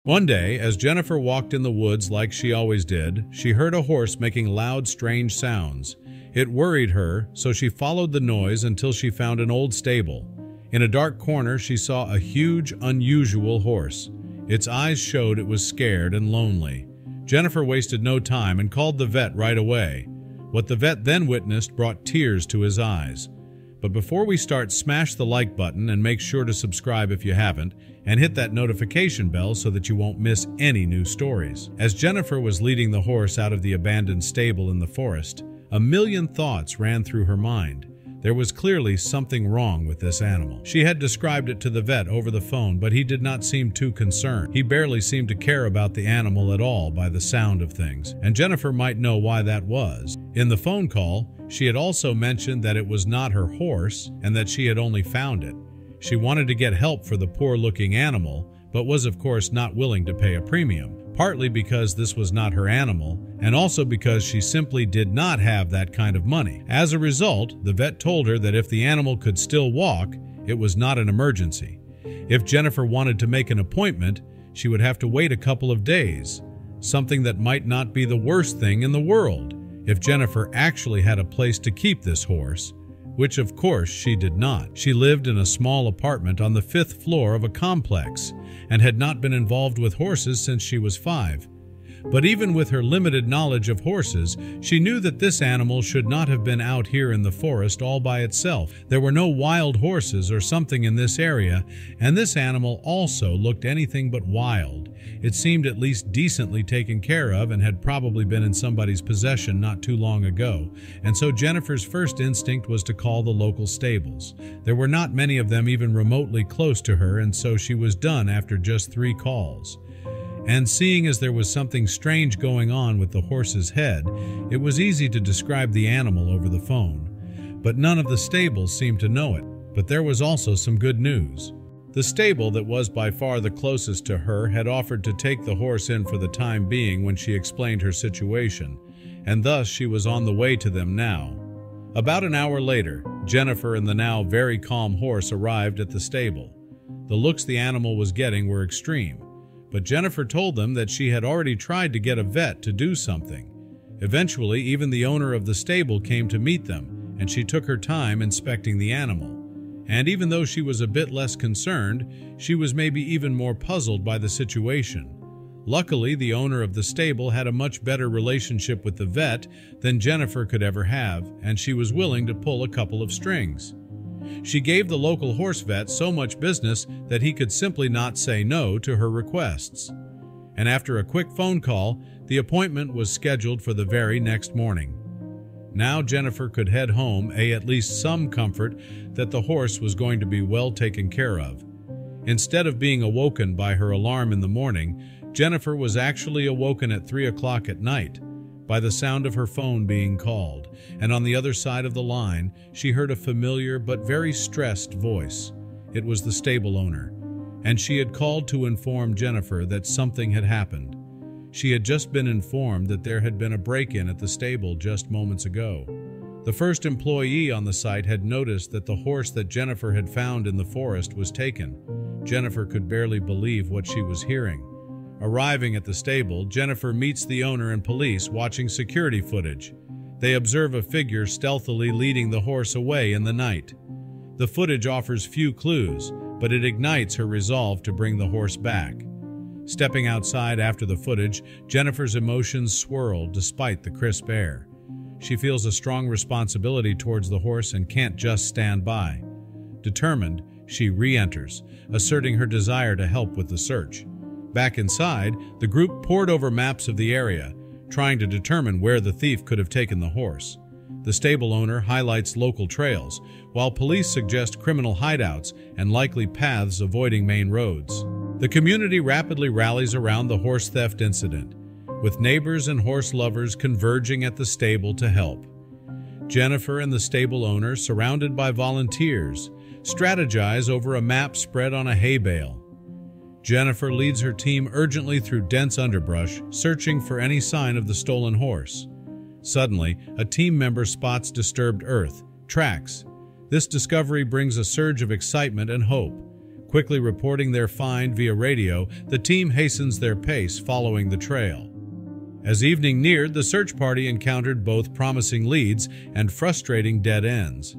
One day, as Jennifer walked in the woods like she always did, she heard a horse making loud, strange sounds. It worried her, so she followed the noise until she found an old stable. In a dark corner, she saw a huge, unusual horse. Its eyes showed it was scared and lonely. Jennifer wasted no time and called the vet right away. What the vet then witnessed brought tears to his eyes. But before we start, smash the like button and make sure to subscribe if you haven't, and hit that notification bell so that you won't miss any new stories. As Jennifer was leading the horse out of the abandoned stable in the forest, a million thoughts ran through her mind. There was clearly something wrong with this animal. She had described it to the vet over the phone, but he did not seem too concerned. He barely seemed to care about the animal at all by the sound of things, and Jennifer might know why that was. In the phone call, she had also mentioned that it was not her horse and that she had only found it. She wanted to get help for the poor-looking animal, but was of course not willing to pay a premium, partly because this was not her animal, and also because she simply did not have that kind of money. As a result, the vet told her that if the animal could still walk, it was not an emergency. If Jennifer wanted to make an appointment, she would have to wait a couple of days, something that might not be the worst thing in the world if Jennifer actually had a place to keep this horse, which of course she did not. She lived in a small apartment on the 5th floor of a complex and had not been involved with horses since she was 5. But even with her limited knowledge of horses, she knew that this animal should not have been out here in the forest all by itself. There were no wild horses or something in this area, and this animal also looked anything but wild. It seemed at least decently taken care of and had probably been in somebody's possession not too long ago, and so Jennifer's first instinct was to call the local stables. There were not many of them even remotely close to her, and so she was done after just 3 calls. And seeing as there was something strange going on with the horse's head, it was easy to describe the animal over the phone. But none of the stables seemed to know it. But there was also some good news. The stable that was by far the closest to her had offered to take the horse in for the time being when she explained her situation, and thus she was on the way to them now. About an hour later, Jennifer and the now very calm horse arrived at the stable. The looks the animal was getting were extreme. But Jennifer told them that she had already tried to get a vet to do something. Eventually, even the owner of the stable came to meet them, and she took her time inspecting the animal. And even though she was a bit less concerned, she was maybe even more puzzled by the situation. Luckily, the owner of the stable had a much better relationship with the vet than Jennifer could ever have, and she was willing to pull a couple of strings. She gave the local horse vet so much business that he could simply not say no to her requests. And after a quick phone call, the appointment was scheduled for the very next morning. Now Jennifer could head home, at least some comfort that the horse was going to be well taken care of. Instead of being awoken by her alarm in the morning, Jennifer was actually awoken at 3 o'clock at night by the sound of her phone being called, and on the other side of the line, she heard a familiar but very stressed voice. It was the stable owner, and she had called to inform Jennifer that something had happened. She had just been informed that there had been a break-in at the stable just moments ago. The first employee on the site had noticed that the horse that Jennifer had found in the forest was taken. Jennifer could barely believe what she was hearing. Arriving at the stable, Jennifer meets the owner and police watching security footage. They observe a figure stealthily leading the horse away in the night. The footage offers few clues, but it ignites her resolve to bring the horse back. Stepping outside after the footage, Jennifer's emotions swirl despite the crisp air. She feels a strong responsibility towards the horse and can't just stand by. Determined, she re-enters, asserting her desire to help with the search. Back inside, the group pored over maps of the area, trying to determine where the thief could have taken the horse. The stable owner highlights local trails, while police suggest criminal hideouts and likely paths avoiding main roads. The community rapidly rallies around the horse theft incident, with neighbors and horse lovers converging at the stable to help. Jennifer and the stable owner, surrounded by volunteers, strategize over a map spread on a hay bale. Jennifer leads her team urgently through dense underbrush, searching for any sign of the stolen horse. Suddenly, a team member spots disturbed earth, tracks. This discovery brings a surge of excitement and hope. Quickly reporting their find via radio, the team hastens their pace following the trail. As evening neared, the search party encountered both promising leads and frustrating dead ends.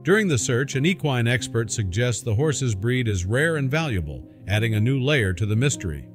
During the search, an equine expert suggests the horse's breed is rare and valuable, adding a new layer to the mystery.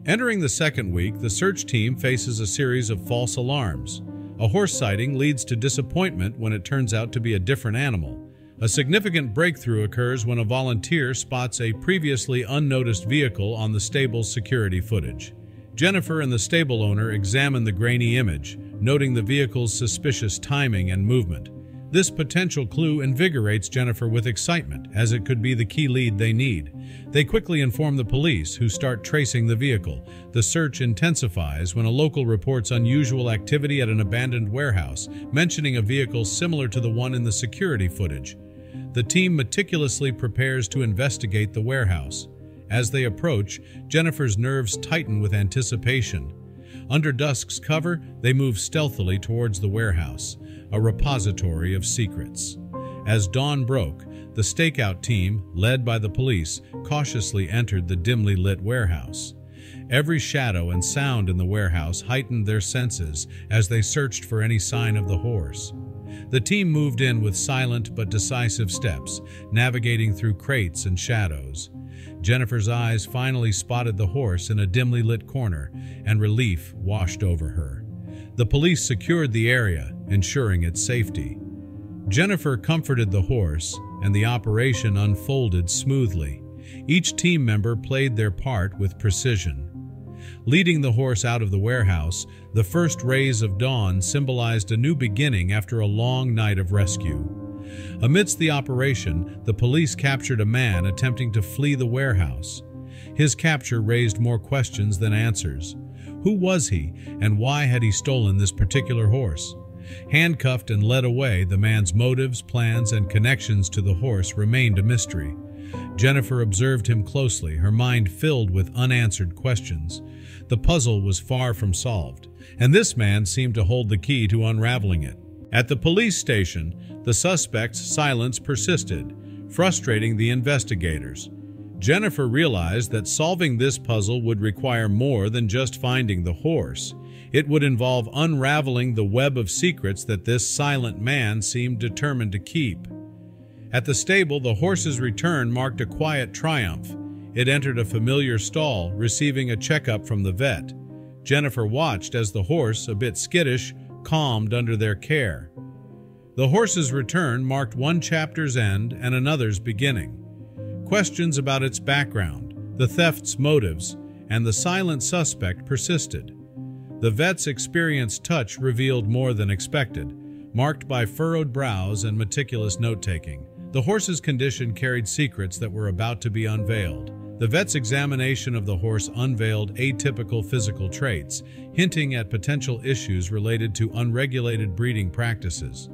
Entering the second week, the search team faces a series of false alarms. A horse sighting leads to disappointment when it turns out to be a different animal. A significant breakthrough occurs when a volunteer spots a previously unnoticed vehicle on the stable's security footage. Jennifer and the stable owner examine the grainy image, noting the vehicle's suspicious timing and movement. This potential clue invigorates Jennifer with excitement, as it could be the key lead they need. They quickly inform the police, who start tracing the vehicle. The search intensifies when a local reports unusual activity at an abandoned warehouse, mentioning a vehicle similar to the one in the security footage. The team meticulously prepares to investigate the warehouse. As they approach, Jennifer's nerves tighten with anticipation. Under dusk's cover, they move stealthily towards the warehouse, a repository of secrets. As dawn broke, the stakeout team, led by the police, cautiously entered the dimly lit warehouse. Every shadow and sound in the warehouse heightened their senses as they searched for any sign of the horse. The team moved in with silent but decisive steps, navigating through crates and shadows. Jennifer's eyes finally spotted the horse in a dimly lit corner, and relief washed over her. The police secured the area, ensuring its safety. Jennifer comforted the horse, and the operation unfolded smoothly. Each team member played their part with precision. Leading the horse out of the warehouse, the first rays of dawn symbolized a new beginning after a long night of rescue. Amidst the operation, the police captured a man attempting to flee the warehouse. His capture raised more questions than answers. Who was he, and why had he stolen this particular horse? Handcuffed and led away, the man's motives, plans, and connections to the horse remained a mystery. Jennifer observed him closely, her mind filled with unanswered questions. The puzzle was far from solved, and this man seemed to hold the key to unraveling it. At the police station, the suspect's silence persisted, frustrating the investigators. Jennifer realized that solving this puzzle would require more than just finding the horse. It would involve unraveling the web of secrets that this silent man seemed determined to keep. At the stable, the horse's return marked a quiet triumph. It entered a familiar stall, receiving a checkup from the vet. Jennifer watched as the horse, a bit skittish, calmed under their care. The horse's return marked one chapter's end and another's beginning. Questions about its background, the theft's motives, and the silent suspect persisted. The vet's experienced touch revealed more than expected, marked by furrowed brows and meticulous note-taking. The horse's condition carried secrets that were about to be unveiled. The vet's examination of the horse unveiled atypical physical traits, hinting at potential issues related to unregulated breeding practices.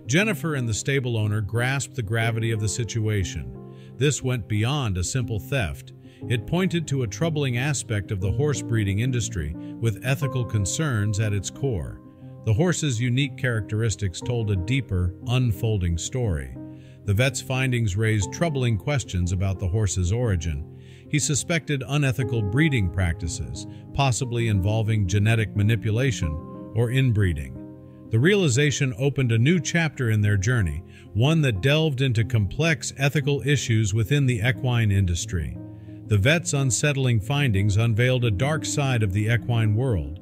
Jennifer and the stable owner grasped the gravity of the situation. This went beyond a simple theft. It pointed to a troubling aspect of the horse breeding industry, with ethical concerns at its core. The horse's unique characteristics told a deeper, unfolding story. The vet's findings raised troubling questions about the horse's origin. He suspected unethical breeding practices, possibly involving genetic manipulation or inbreeding. The realization opened a new chapter in their journey, one that delved into complex ethical issues within the equine industry. The vet's unsettling findings unveiled a dark side of the equine world.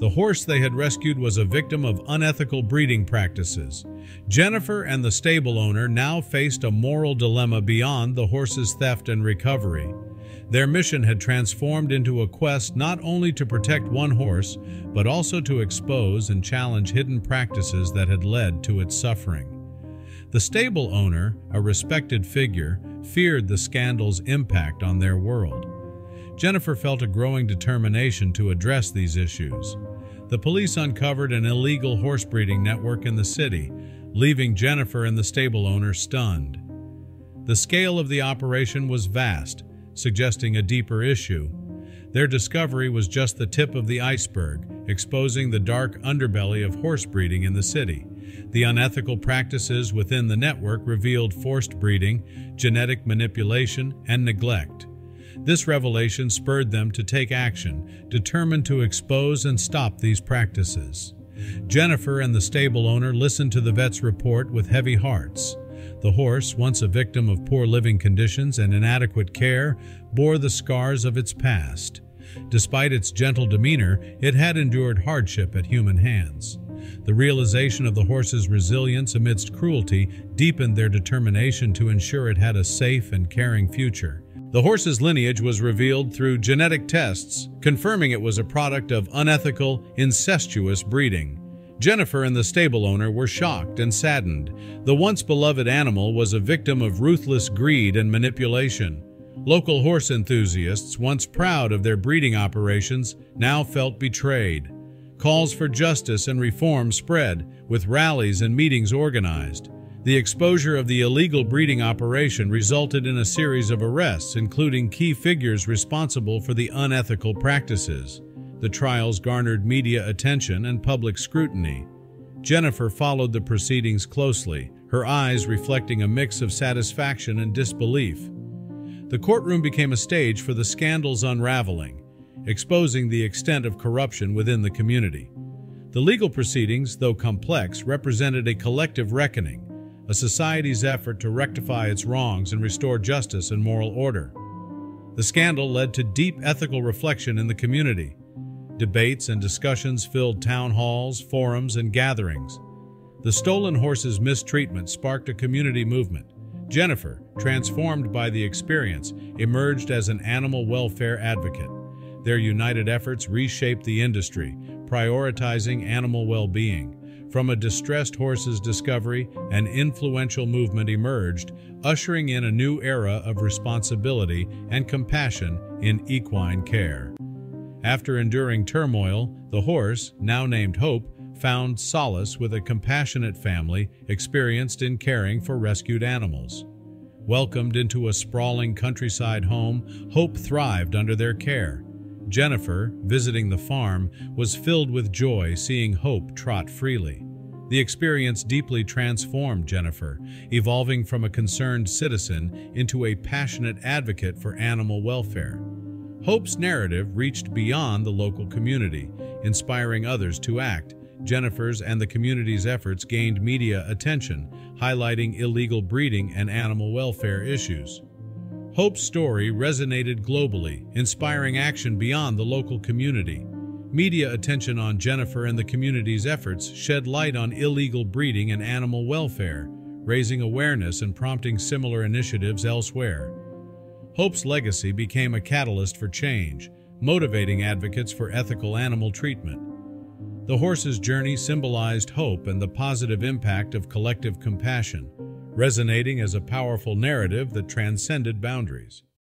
The horse they had rescued was a victim of unethical breeding practices. Jennifer and the stable owner now faced a moral dilemma beyond the horse's theft and recovery. Their mission had transformed into a quest not only to protect one horse, but also to expose and challenge hidden practices that had led to its suffering. The stable owner, a respected figure, feared the scandal's impact on their world. Jennifer felt a growing determination to address these issues. The police uncovered an illegal horse breeding network in the city, leaving Jennifer and the stable owner stunned. The scale of the operation was vast, suggesting a deeper issue. Their discovery was just the tip of the iceberg, exposing the dark underbelly of horse breeding in the city. The unethical practices within the network revealed forced breeding, genetic manipulation, and neglect. This revelation spurred them to take action, determined to expose and stop these practices. Jennifer and the stable owner listened to the vet's report with heavy hearts. The horse, once a victim of poor living conditions and inadequate care, bore the scars of its past. Despite its gentle demeanor, it had endured hardship at human hands. The realization of the horse's resilience amidst cruelty deepened their determination to ensure it had a safe and caring future. The horse's lineage was revealed through genetic tests, confirming it was a product of unethical, incestuous breeding. Jennifer and the stable owner were shocked and saddened. The once beloved animal was a victim of ruthless greed and manipulation. Local horse enthusiasts, once proud of their breeding operations, now felt betrayed. Calls for justice and reform spread, with rallies and meetings organized. The exposure of the illegal breeding operation resulted in a series of arrests, including key figures responsible for the unethical practices. The trials garnered media attention and public scrutiny. Jennifer followed the proceedings closely, her eyes reflecting a mix of satisfaction and disbelief. The courtroom became a stage for the scandal's unraveling, exposing the extent of corruption within the community. The legal proceedings, though complex, represented a collective reckoning, a society's effort to rectify its wrongs and restore justice and moral order. The scandal led to deep ethical reflection in the community. Debates and discussions filled town halls, forums, and gatherings. The stolen horse's mistreatment sparked a community movement. Jennifer, transformed by the experience, emerged as an animal welfare advocate. Their united efforts reshaped the industry, prioritizing animal well-being. From a distressed horse's discovery, an influential movement emerged, ushering in a new era of responsibility and compassion in equine care. After enduring turmoil, the horse, now named Hope, found solace with a compassionate family experienced in caring for rescued animals. Welcomed into a sprawling countryside home, Hope thrived under their care. Jennifer, visiting the farm, was filled with joy seeing Hope trot freely. The experience deeply transformed Jennifer, evolving from a concerned citizen into a passionate advocate for animal welfare. Hope's narrative reached beyond the local community, inspiring others to act. Jennifer's and the community's efforts gained media attention, highlighting illegal breeding and animal welfare issues. Hope's story resonated globally, inspiring action beyond the local community. Media attention on Jennifer and the community's efforts shed light on illegal breeding and animal welfare, raising awareness and prompting similar initiatives elsewhere. Hope's legacy became a catalyst for change, motivating advocates for ethical animal treatment. The horse's journey symbolized hope and the positive impact of collective compassion, resonating as a powerful narrative that transcended boundaries.